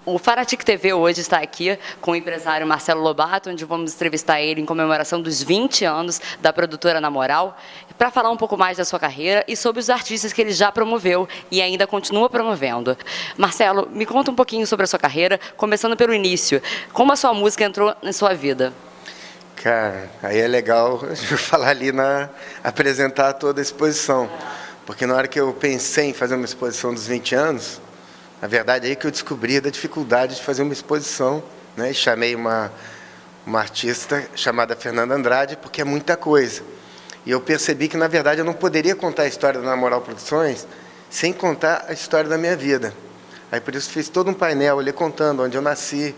O Fanatic TV hoje está aqui com o empresário Marcelo Lobato, onde vamos entrevistar ele em comemoração dos 20 anos da produtora Na Moral, para falar um pouco mais da sua carreira e sobre os artistas que ele já promoveu e ainda continua promovendo. Marcelo, me conta um pouquinho sobre a sua carreira, começando pelo início. Como a sua música entrou na sua vida? Cara, aí é legal eu falar ali apresentar toda a exposição. Porque na hora que eu pensei em fazer uma exposição dos 20 anos, na verdade é aí que eu descobri da dificuldade de fazer uma exposição, né? E chamei uma artista chamada Fernanda Andrade, porque é muita coisa. E eu percebi que, na verdade, eu não poderia contar a história da Na Moral Produções sem contar a história da minha vida. Aí, por isso, fiz todo um painel ali contando onde eu nasci,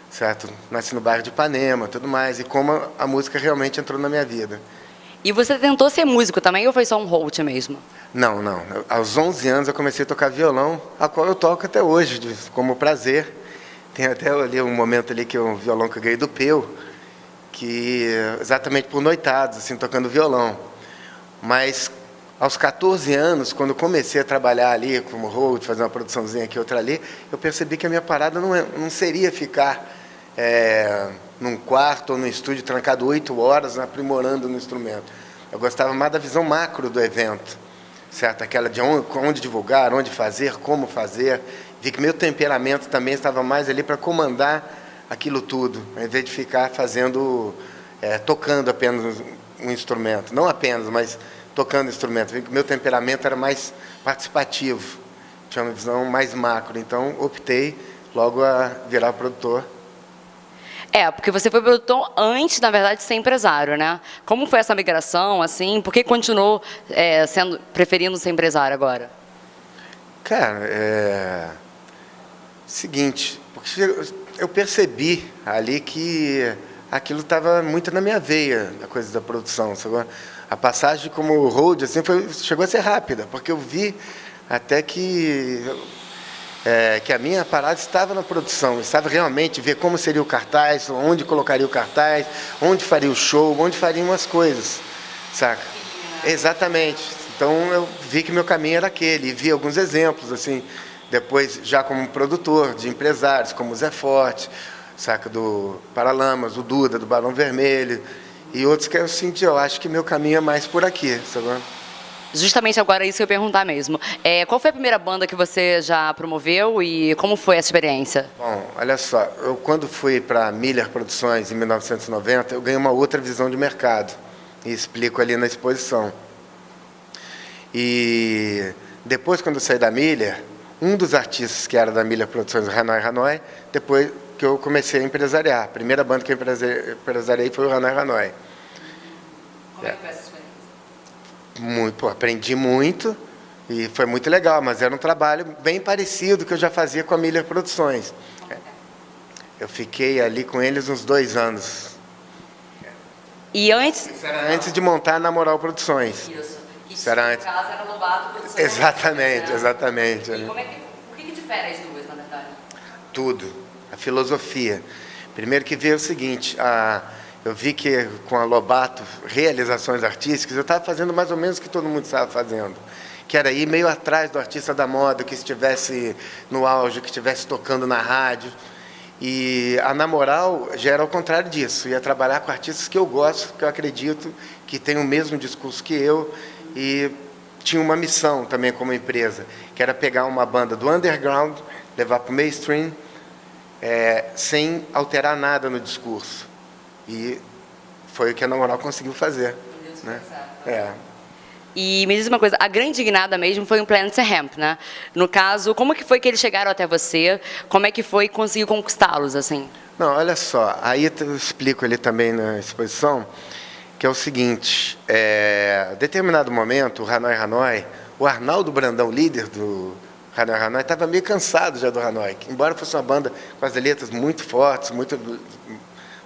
certo? Nasci no bairro de Ipanema, tudo mais, e como a música realmente entrou na minha vida. E você tentou ser músico também ou foi só um host mesmo? Não. Aos 11 anos eu comecei a tocar violão, a qual eu toco até hoje, como prazer. Tem até ali um momento ali que o violão que eu ganhei do Peu, que exatamente por noitados, assim, tocando violão. Mas aos 14 anos, quando eu comecei a trabalhar ali como host, fazer uma produçãozinha aqui, outra ali, eu percebi que a minha parada não seria ficar num quarto ou num estúdio trancado 8 horas, aprimorando no instrumento. Eu gostava mais da visão macro do evento, certo? Aquela de onde divulgar, onde fazer, como fazer. Vi que meu temperamento também estava mais ali para comandar aquilo tudo, ao invés de ficar tocando apenas um instrumento. Não apenas, mas tocando instrumento. Vi que meu temperamento era mais participativo, tinha uma visão mais macro. Então, optei logo a virar produtor. Porque você foi produtor antes, na verdade, de ser empresário, né? Como foi essa migração, assim? Por que continuou preferindo ser empresário agora? Cara, seguinte, porque eu percebi ali que aquilo estava muito na minha veia, a coisa da produção. A passagem como road assim, chegou a ser rápida, porque eu vi até que a minha parada estava na produção, estava realmente ver como seria o cartaz, onde colocaria o cartaz, onde faria o show, onde faria umas coisas, saca? Exatamente. Então eu vi que meu caminho era aquele, e vi alguns exemplos, assim, depois já como produtor de empresários, como o Zé Forte, saca, do Paralamas, o Duda, do Barão Vermelho, e outros que eu acho que meu caminho é mais por aqui, sabe? Justamente agora isso que eu ia perguntar mesmo. Qual foi a primeira banda que você já promoveu e como foi essa experiência? Bom, olha só, eu quando fui para a Miller Produções em 1990, eu ganhei uma outra visão de mercado, e explico ali na exposição. E depois, quando eu saí da Miller, um dos artistas que era da Miller Produções, o Hanoi, depois que eu comecei a empresariar. A primeira banda que eu empresariei foi o Hanoi. Como é que foi essa experiência? Aprendi muito e foi muito legal, mas era um trabalho bem parecido que eu já fazia com a Miller Produções. Eu fiquei ali com eles uns 2 anos. E antes? Isso era antes de montar a Na Moral Produções. Isso. Isso era antes. No caso era Lobato Produções. Exatamente, né? exatamente. E o que difere as duas, na verdade? Tudo. A filosofia. Primeiro que veio o seguinte, eu vi que com a Lobato, realizações artísticas, eu estava fazendo mais ou menos o que todo mundo estava fazendo, que era ir meio atrás do artista da moda, que estivesse no auge, que estivesse tocando na rádio. E a Na Moral já era ao contrário disso, ia trabalhar com artistas que eu gosto, que eu acredito que têm o mesmo discurso que eu, e tinha uma missão também como empresa, que era pegar uma banda do underground, levar para o mainstream, sem alterar nada no discurso. E foi o que a Na Moral conseguiu fazer. Né? E me diz uma coisa, a grande guinada mesmo foi um Planet Hemp, né? No caso, como que foi que eles chegaram até você? Como é que foi conseguir conquistá-los, assim? Não, olha só, aí eu explico ali também na exposição, que é o seguinte, em determinado momento, o Hanoi, o Arnaldo Brandão, líder do Hanoi, estava meio cansado já do Hanoi, embora fosse uma banda com as letras muito fortes,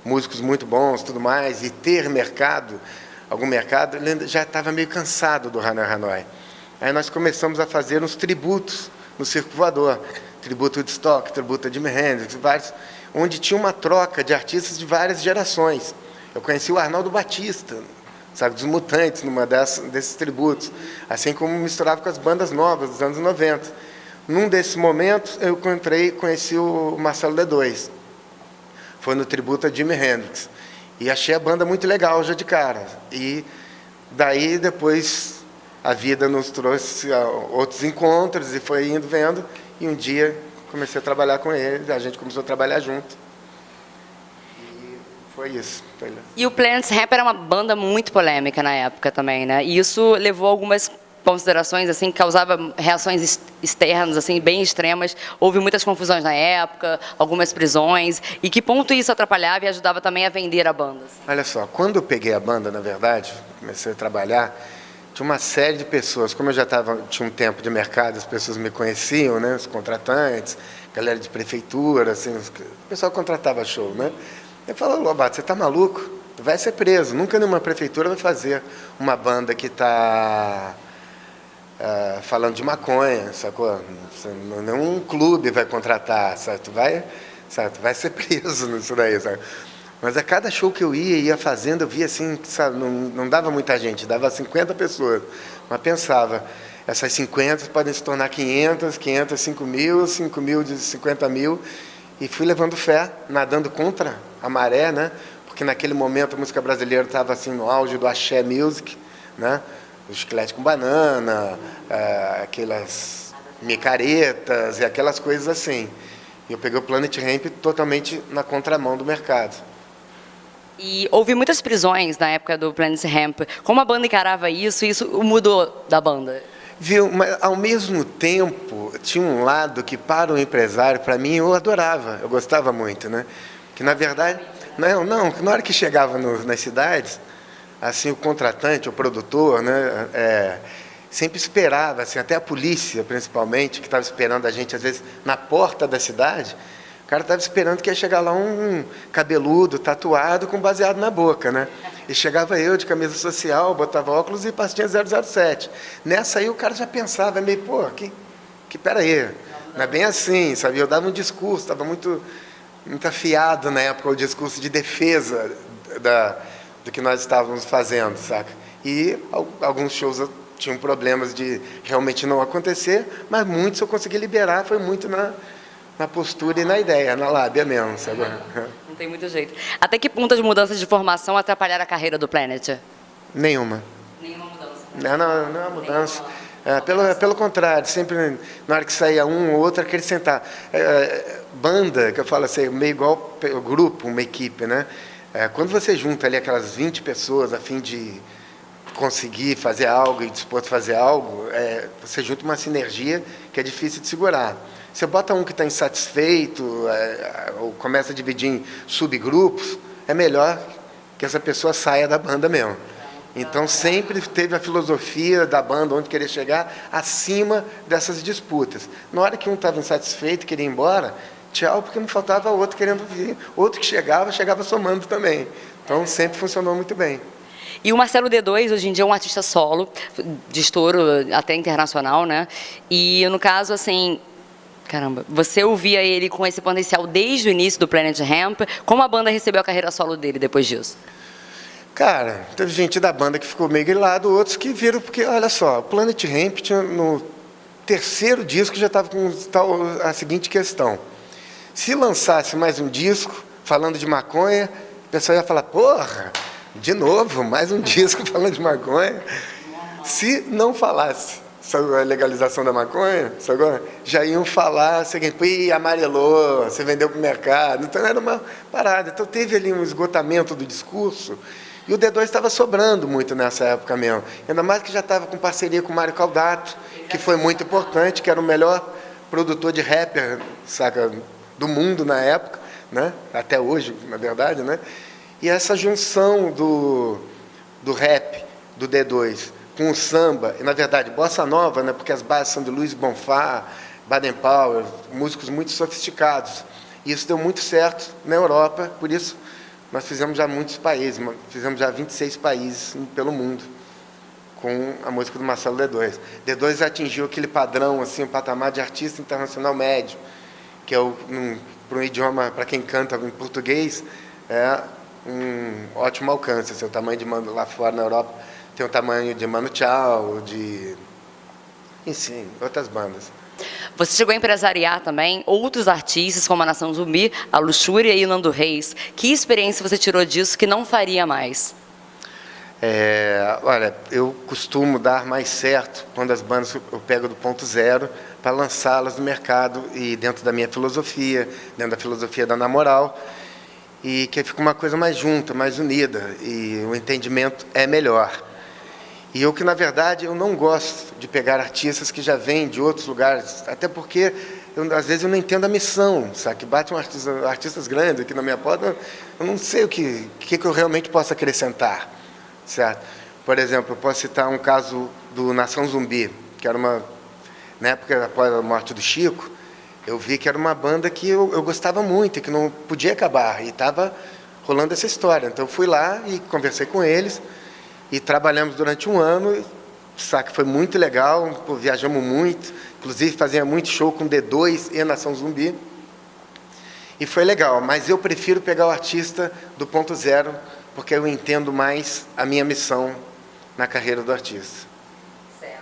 músicos muito bons, tudo mais, e ter algum mercado, ele já estava meio cansado do Hanoi. Aí nós começamos a fazer uns tributos no Circo Voador, tributo de Woodstock, tributo a Jimi Hendrix, vários, onde tinha uma troca de artistas de várias gerações. Eu conheci o Arnaldo Batista, sabe, dos Mutantes, numa desses tributos, assim como misturava com as bandas novas dos anos 90. Num desses momentos, eu conheci o Marcelo D2. Foi no tributo a Jimi Hendrix. E achei a banda muito legal já de cara. E daí, depois, a vida nos trouxe outros encontros e foi indo, vendo. E um dia, comecei a trabalhar com ele, a gente começou a trabalhar junto. E foi isso. E o Planet Hemp era uma banda muito polêmica na época também, né? E isso levou algumas considerações, assim, que causava reações externas, assim, bem extremas. Houve muitas confusões na época, algumas prisões. E que ponto isso atrapalhava e ajudava também a vender a banda? Assim? Olha só, quando eu peguei a banda, na verdade, comecei a trabalhar, tinha uma série de pessoas. Como eu já tinha um tempo de mercado, as pessoas me conheciam, né? Os contratantes, galera de prefeitura, assim, o pessoal contratava show, né? Eu falava, Lobato, você está maluco? Vai ser preso. Nunca nenhuma prefeitura vai fazer uma banda que está... falando de maconha, sacou? Nenhum clube vai contratar, sabe? Tu vai ser preso nisso daí, sabe? Mas a cada show que eu ia fazendo, eu via assim, sabe, não dava muita gente, dava 50 pessoas. Mas pensava, essas 50 podem se tornar 500, 5 mil, 5 mil de 50 mil. E fui levando fé, nadando contra a maré, né? Porque naquele momento a música brasileira estava assim, no auge do axé music, né? O Chiclete com Banana, aquelas micaretas e aquelas coisas assim. E eu peguei o Planet Hemp totalmente na contramão do mercado. E houve muitas prisões na época do Planet Hemp. Como a banda encarava isso, e isso mudou da banda? Viu, mas ao mesmo tempo, tinha um lado que para o empresário, para mim, eu adorava, eu gostava muito, né? Que na verdade, na hora que chegava nas cidades, assim, o contratante, o produtor, né, sempre esperava, assim, até a polícia, principalmente, que estava esperando a gente, às vezes, na porta da cidade, o cara estava esperando que ia chegar lá um cabeludo, tatuado, com baseado na boca, né? E chegava eu de camisa social, botava óculos e pastinha 007. Nessa aí o cara já pensava, meio, pô, peraí, não é bem assim, sabe? Eu dava um discurso, estava muito afiado na época, o discurso de defesa do que nós estávamos fazendo, saca? E alguns shows tinham problemas de realmente não acontecer, mas muitos eu consegui liberar, foi muito na postura e na ideia, na lábia mesmo, sabe? Não tem muito jeito. Até que ponto as mudanças de formação atrapalharam a carreira do Planet? Nenhuma. Nenhuma mudança? Não é uma mudança. Pelo contrário, sempre na hora que saía um ou outro, acrescentar. Banda, que eu falo assim, meio igual grupo, uma equipe, né? Quando você junta ali aquelas 20 pessoas a fim de conseguir fazer algo e disposto a fazer algo, você junta uma sinergia que é difícil de segurar. Você bota um que está insatisfeito, ou começa a dividir em subgrupos, é melhor que essa pessoa saia da banda mesmo. Então, sempre teve a filosofia da banda, onde queria chegar, acima dessas disputas. Na hora que um estava insatisfeito, queria ir embora, tchau, porque não faltava outro querendo vir. Outro que chegava somando também. Então, sempre funcionou muito bem. E o Marcelo D2, hoje em dia, é um artista solo, de estouro até internacional, né? E, no caso, assim... Caramba, você ouvia ele com esse potencial desde o início do Planet Hemp. Como a banda recebeu a carreira solo dele depois disso? Cara, teve gente da banda que ficou meio grilado, outros que viram, porque, olha só, o Planet Hemp tinha, no terceiro disco já estava com a seguinte questão. Se lançasse mais um disco falando de maconha, o pessoal ia falar, porra, de novo, mais um disco falando de maconha. Se não falasse sobre a legalização da maconha, já iam falar, seguinte, amarelou, você vendeu para o mercado. Então, era uma parada. Então, teve ali um esgotamento do discurso, e o D2 estava sobrando muito nessa época mesmo. Ainda mais que já estava com parceria com o Mário Caldato, que foi muito importante, que era o melhor produtor de rapper, saca, do mundo na época, né? Até hoje, na verdade, né? E essa junção do rap, do D2, com o samba, e na verdade, bossa nova, né, porque as bases são de Luiz Bonfá, Baden Powell, músicos muito sofisticados. E isso deu muito certo na Europa, por isso nós fizemos já muitos países, fizemos já 26 países pelo mundo, com a música do Marcelo D2. D2 atingiu aquele padrão, assim, um patamar de artista internacional médio, que é para um idioma, para quem canta em português, é um ótimo alcance. Assim, o tamanho de lá fora na Europa tem o tamanho de Manu Chao, enfim, outras bandas. Você chegou a empresariar também outros artistas, como a Nação Zumbi, a Luxúria e o Nando Reis. Que experiência você tirou disso que não faria mais? Olha, eu costumo dar mais certo quando as bandas eu pego do ponto zero para lançá-las no mercado e dentro da minha filosofia, dentro da filosofia da Namoral, e que fica uma coisa mais junta, mais unida, e o entendimento é melhor. E eu que, na verdade, eu não gosto de pegar artistas que já vêm de outros lugares, até porque, às vezes, eu não entendo a missão, sabe? Que bate artistas grandes aqui na minha porta, eu não sei o que eu realmente posso acrescentar, certo? Por exemplo, eu posso citar um caso do Nação Zumbi, que era na época, após a morte do Chico, eu vi que era uma banda que eu gostava muito, e que não podia acabar, e estava rolando essa história. Então, eu fui lá e conversei com eles, e trabalhamos durante um ano, sabe, foi muito legal, viajamos muito, inclusive fazia muito show com D2 e Nação Zumbi, e foi legal, mas eu prefiro pegar o artista do ponto zero, porque eu entendo mais a minha missão na carreira do artista. Certo.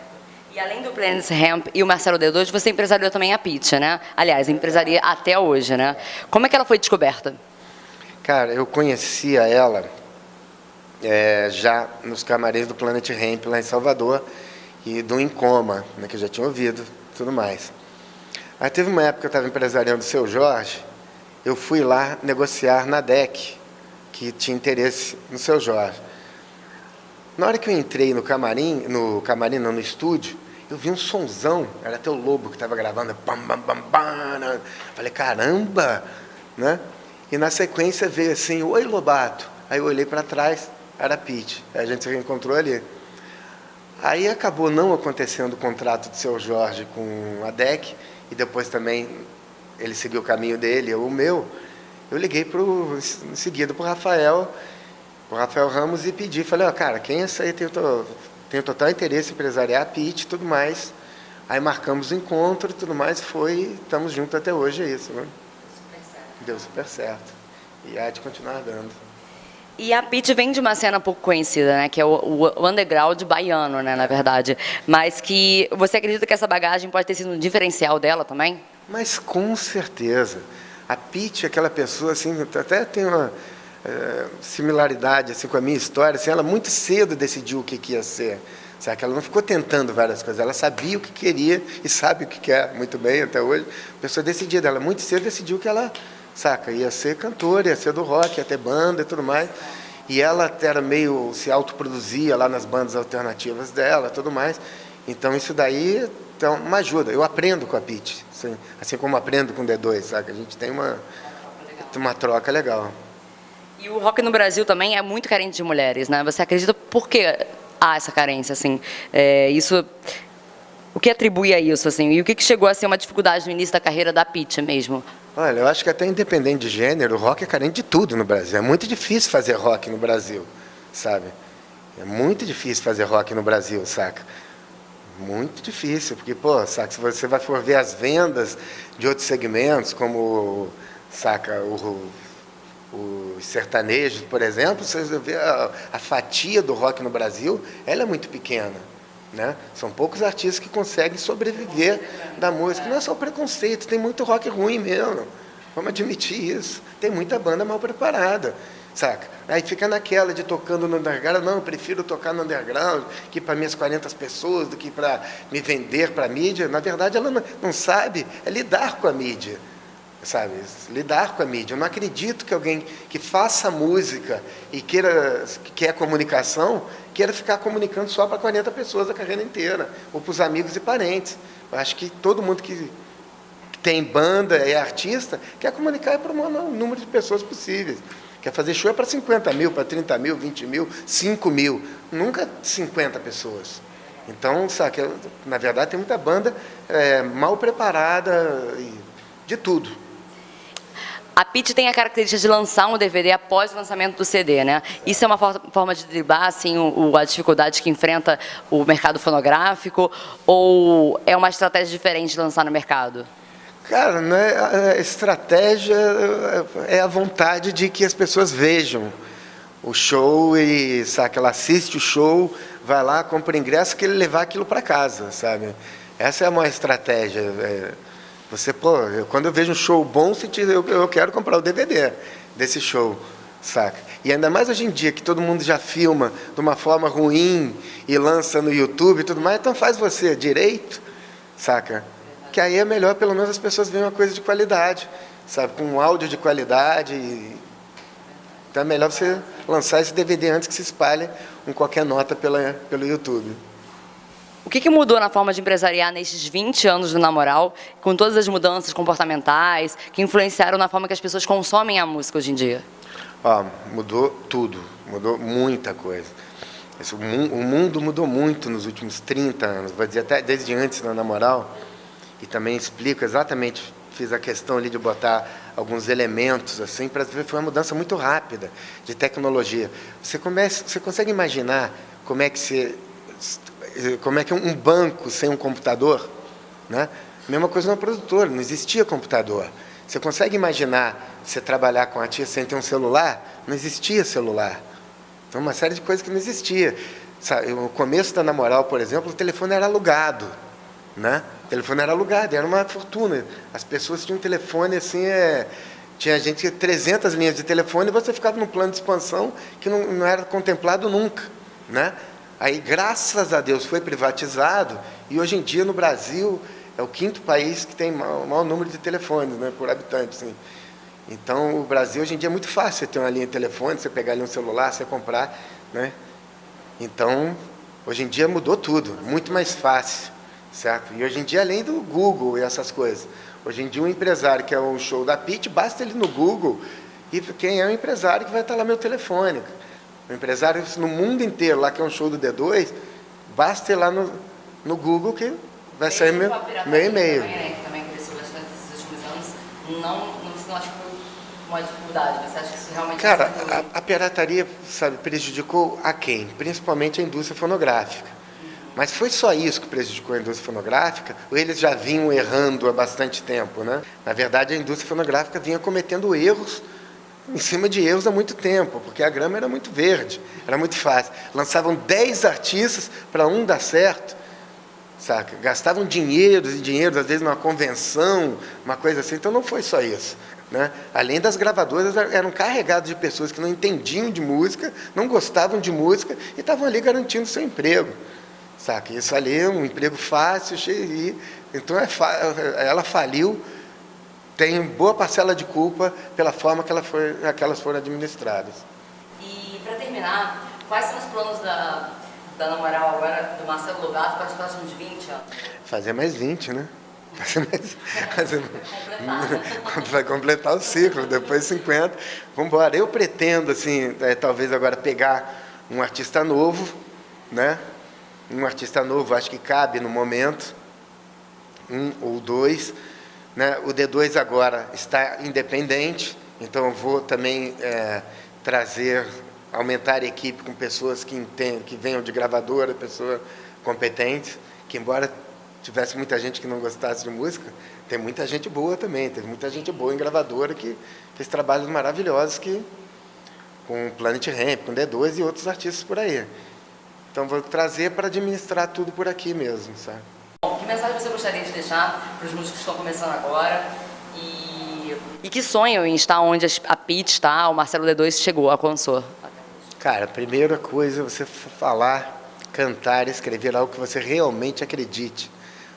E além do Planet Hemp e o Marcelo D2, você empresariou também a Pitty, né? Aliás, empresaria até hoje, né? Como é que ela foi descoberta? Cara, eu conhecia ela já nos camarins do Planet Hemp, lá em Salvador, e do Incoma, né, que eu já tinha ouvido, tudo mais. Aí teve uma época que eu estava empresariando o Seu Jorge, eu fui lá negociar na DEC, que tinha interesse no Seu Jorge. Na hora que eu entrei no estúdio, eu vi um sonzão, era até o Lobo que estava gravando, bam, bam, bam, bam, falei, caramba, né? E na sequência veio assim, oi Lobato. Aí eu olhei para trás, era a Pitty, aí a gente se reencontrou ali. Aí acabou não acontecendo o contrato do Seu Jorge com a DEC, e depois também ele seguiu o caminho dele, eu o meu. Eu liguei em seguida para o Rafael Ramos, e pedi, falei, cara, quem é essa aí tem total interesse em empresariar a Pitty e tudo mais. Aí marcamos o encontro e tudo mais, estamos juntos até hoje, é isso, né? Deu super certo. E há de continuar dando. E a Pitty vem de uma cena pouco conhecida, né, que é o underground baiano, né, na verdade. Mas que você acredita que essa bagagem pode ter sido um diferencial dela também? Mas com certeza. A Pitty é aquela pessoa, assim, até tem uma similaridade assim, com a minha história. Assim, ela muito cedo decidiu o que ia ser. Sabe? Ela não ficou tentando várias coisas, ela sabia o que queria e sabe o que quer muito bem até hoje. A pessoa decidida, ela muito cedo decidiu que ela, saca, ia ser cantora, ia ser do rock, ia ter banda e tudo mais. E ela era meio, se autoproduzia lá nas bandas alternativas dela, tudo mais. Então isso daí é uma ajuda. Eu aprendo com a Pitty, assim como aprendo com o D2, sabe? A gente tem uma troca legal. E o rock no Brasil também é muito carente de mulheres, né? Você acredita por que há essa carência, assim? O que atribui a isso, assim? E o que chegou a ser uma dificuldade no início da carreira da Pitty mesmo? Olha, eu acho que até independente de gênero, o rock é carente de tudo no Brasil. É muito difícil fazer rock no Brasil, sabe? É muito difícil fazer rock no Brasil, saca? Muito difícil, porque, pô, saca, se você for ver as vendas de outros segmentos, como, saca, os sertanejos, por exemplo, você vê a fatia do rock no Brasil, ela é muito pequena, né? São poucos artistas que conseguem sobreviver da música. Não é só preconceito, tem muito rock ruim mesmo, vamos admitir isso. Tem muita banda mal preparada, saca? Aí fica naquela de tocando no underground, não, eu prefiro tocar no underground que para minhas 40 pessoas, do que para me vender para a mídia. Na verdade, ela não sabe lidar com a mídia. Sabe, lidar com a mídia. Eu não acredito que alguém que faça música e quer comunicação, queira ficar comunicando só para 40 pessoas a carreira inteira, ou para os amigos e parentes. Eu acho que todo mundo que tem banda, é artista, quer comunicar para o maior número de pessoas possíveis. Quer fazer show para 50 mil, para 30 mil, 20 mil, 5 mil. Nunca 50 pessoas. Então, sabe, na verdade, tem muita banda mal preparada, de tudo. A Pitty tem a característica de lançar um DVD após o lançamento do CD, né? Isso é uma forma de driblar assim, a dificuldade que enfrenta o mercado fonográfico, ou é uma estratégia diferente de lançar no mercado? Cara, né, a estratégia é a vontade de que as pessoas vejam o show e, sabe, ela assiste o show, vai lá, compra o ingresso, que ele levar aquilo para casa, sabe? Essa é a maior estratégia. Você, pô, quando eu vejo um show bom, eu quero comprar o DVD desse show, saca? E ainda mais hoje em dia, que todo mundo já filma de uma forma ruim e lança no YouTube e tudo mais, então faz você direito, saca? Que aí é melhor, pelo menos as pessoas veem uma coisa de qualidade, sabe? Com um áudio de qualidade. Então é melhor você lançar esse DVD antes que se espalhe com qualquer nota pelo YouTube. O que mudou na forma de empresariar nestes 20 anos do Namoral, com todas as mudanças comportamentais que influenciaram na forma que as pessoas consomem a música hoje em dia? Mudou tudo, mudou muita coisa. O mundo mudou muito nos últimos 30 anos, vou dizer até desde antes da Namoral, e também explico exatamente, fiz a questão ali de botar alguns elementos, assim, para ver, foi uma mudança muito rápida de tecnologia. Você consegue imaginar como é que um banco sem um computador, né? Mesma coisa na produtora, não existia computador. Você consegue imaginar você trabalhar com a artista sem ter um celular? Não existia celular. Então, uma série de coisas que não existia. Sabe, no começo da Namoral, por exemplo, o telefone era alugado, né? O telefone era alugado, era uma fortuna. As pessoas tinham um telefone assim, tinha gente que tinha 300 linhas de telefone e você ficava num plano de expansão que não era contemplado nunca, né? Aí, graças a Deus, foi privatizado e hoje em dia no Brasil é o 5º país que tem o maior número de telefones, né, por habitante. Assim. Então, o Brasil hoje em dia é muito fácil você ter uma linha de telefone, você pegar ali um celular, você comprar, né? Então, hoje em dia mudou tudo, muito mais fácil, certo? E hoje em dia, além do Google e essas coisas, hoje em dia um empresário que é um show da Pitty, basta ele no Google e quem é o empresário que vai estar lá meu telefone. O empresário no mundo inteiro, lá que é um show do D2, basta ir lá no Google que vai sair meu e-mail. Também cresceu bastante nesses últimos anos. Não acho que foi uma dificuldade. Você acha que isso realmente... Cara, a pirataria, sabe, prejudicou a quem? Principalmente a indústria fonográfica. Mas foi só isso que prejudicou a indústria fonográfica? Ou eles já vinham errando há bastante tempo, né? Na verdade, a indústria fonográfica vinha cometendo erros em cima de erros há muito tempo, porque a grama era muito verde, era muito fácil. Lançavam 10 artistas para um dar certo, saca? Gastavam dinheiro e dinheiro, às vezes numa convenção, uma coisa assim. Então não foi só isso, né? Além das gravadoras, eram carregadas de pessoas que não entendiam de música, não gostavam de música e estavam ali garantindo seu emprego, saca? Isso ali é um emprego fácil, cheio. Então ela faliu. Tem boa parcela de culpa pela forma que elas foram administradas. E, para terminar, quais são os planos da Namoral agora, do Marcelo Lobato, para os próximos 20 anos? Fazer mais 20, né? Vai completar o ciclo, depois 50. Vamos embora. Eu pretendo, assim, talvez agora pegar um artista novo, né? Um artista novo, acho que cabe no momento, 1 ou 2. Né? O D2 agora está independente, então eu vou também aumentar a equipe com pessoas que venham de gravadora, pessoas competentes, que embora tivesse muita gente que não gostasse de música, tem muita gente boa também, tem muita gente boa em gravadora que fez trabalhos maravilhosos com Planet Hemp, com D2 e outros artistas por aí. Então vou trazer para administrar tudo por aqui mesmo, sabe? Bom, que mensagem você gostaria de deixar para os músicos que estão começando agora e que sonham em estar onde a Pitty está, o Marcelo D2 chegou, alcançou? Cara, a primeira coisa é você falar, cantar, escrever algo que você realmente acredite,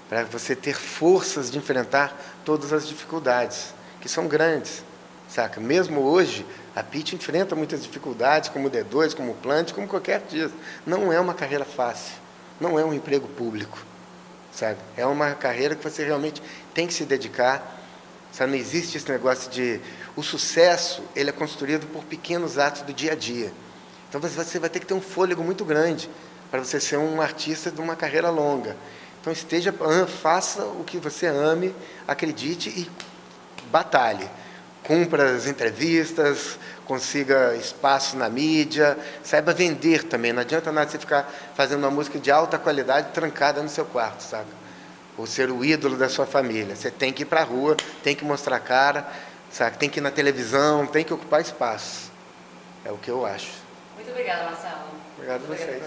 para você ter forças de enfrentar todas as dificuldades, que são grandes, saca? Mesmo hoje, a Pitty enfrenta muitas dificuldades, como o D2, como o Plant, como qualquer artista. Não é uma carreira fácil, não é um emprego público. Sabe? É uma carreira que você realmente tem que se dedicar. Sabe? Não existe esse negócio de... O sucesso, ele é construído por pequenos atos do dia a dia. Então, você vai ter que ter um fôlego muito grande para você ser um artista de uma carreira longa. Então, faça o que você ame, acredite e batalhe. Cumpra as entrevistas, consiga espaço na mídia, saiba vender também. Não adianta nada você ficar fazendo uma música de alta qualidade trancada no seu quarto, sabe? Ou ser o ídolo da sua família. Você tem que ir para a rua, tem que mostrar a cara, sabe? Tem que ir na televisão, tem que ocupar espaço. É o que eu acho. Muito obrigada, Marcelo. Obrigado a vocês.